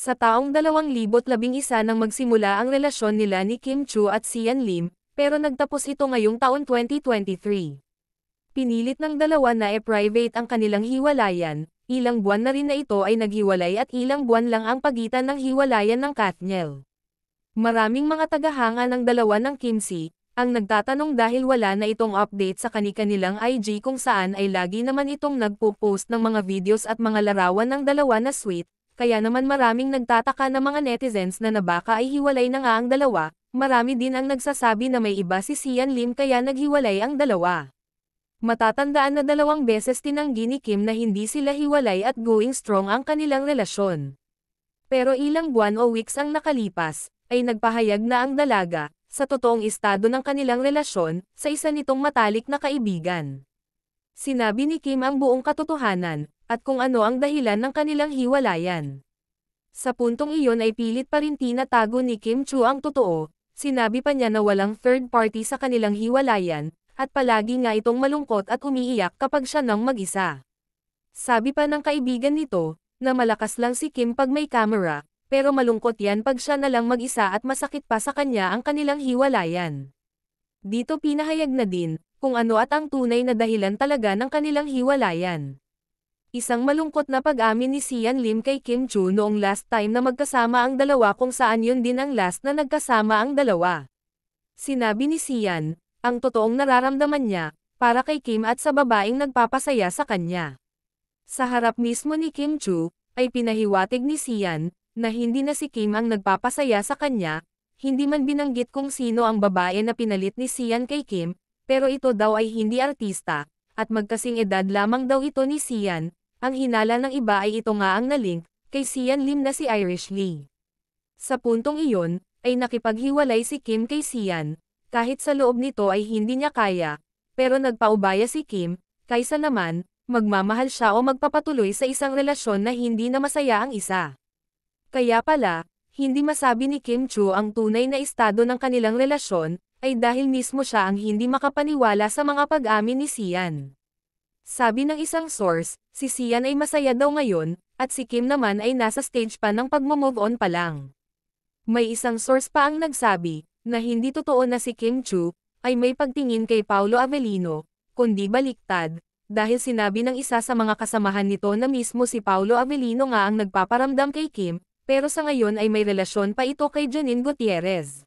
Sa taong 2011 nang magsimula ang relasyon nila ni Kim Chu at Sian Lim, pero nagtapos ito ngayong taon 2023. Pinilit ng dalawa na e-private ang kanilang hiwalayan, ilang buwan na rin na ito ay naghiwalay at ilang buwan lang ang pagitan ng hiwalayan ng Katniel. Maraming mga tagahanga ng dalawa ng Kimchi ang nagtatanong dahil wala na itong update sa kani-kanilang IG kung saan ay lagi naman itong nagpo-post ng mga videos at mga larawan ng dalawa na sweet, kaya naman maraming nagtataka na mga netizens na baka ay hiwalay na nga ang dalawa, marami din ang nagsasabi na may iba si Sian Lim kaya naghiwalay ang dalawa. Matatandaan na 2 beses tinanggi ni Kim na hindi sila hiwalay at going strong ang kanilang relasyon. Pero ilang buwan o weeks ang nakalipas, ay nagpahayag na ang dalaga, sa totoong estado ng kanilang relasyon, sa isa nitong matalik na kaibigan. Sinabi ni Kim ang buong katotohanan, at kung ano ang dahilan ng kanilang hiwalayan. Sa puntong iyon ay pilit pa rin tinatago ni Kim Chu ang totoo, sinabi pa niya na walang third party sa kanilang hiwalayan, at palagi nga itong malungkot at umiiyak kapag siya nang mag-isa. Sabi pa ng kaibigan nito, na malakas lang si Kim pag may camera, pero malungkot yan pag siya na lang mag-isa at masakit pa sa kanya ang kanilang hiwalayan. Dito pinahayag na din, kung ano at ang tunay na dahilan talaga ng kanilang hiwalayan. Isang malungkot na pag-amin ni Sian Lim kay Kim Chu noong last time na magkasama ang dalawa kung saan yun din ang last na nagkasama ang dalawa. Sinabi ni Sian, ang totoong nararamdaman niya, para kay Kim at sa babaeng nagpapasaya sa kanya. Sa harap mismo ni Kim Chu, ay pinahiwatig ni Sian, na hindi na si Kim ang nagpapasaya sa kanya, hindi man binanggit kung sino ang babae na pinalit ni Sian kay Kim, pero ito daw ay hindi artista, at magkasing edad lamang daw ito ni Sian, ang hinala ng iba ay ito nga ang nalink, kay Sian Lim na si Irish Lee. Sa puntong iyon, ay nakipaghiwalay si Kim kay Sian, kahit sa loob nito ay hindi niya kaya, pero nagpaubaya si Kim, kaysa naman, magmamahal siya o magpapatuloy sa isang relasyon na hindi na masaya ang isa. Kaya pala, hindi masabi ni Kim Chu ang tunay na estado ng kanilang relasyon, ay dahil mismo siya ang hindi makapaniwala sa mga pag-amin ni Sian. Sabi ng isang source, si Sian ay masaya daw ngayon, at si Kim naman ay nasa stage pa ng pag-move on pa lang. May isang source pa ang nagsabi, na hindi totoo na si Kim Chu, ay may pagtingin kay Paolo Avellino, kundi baliktad, dahil sinabi ng isa sa mga kasamahan nito na mismo si Paolo Avellino nga ang nagpaparamdam kay Kim, pero sa ngayon ay may relasyon pa ito kay Janine Gutierrez.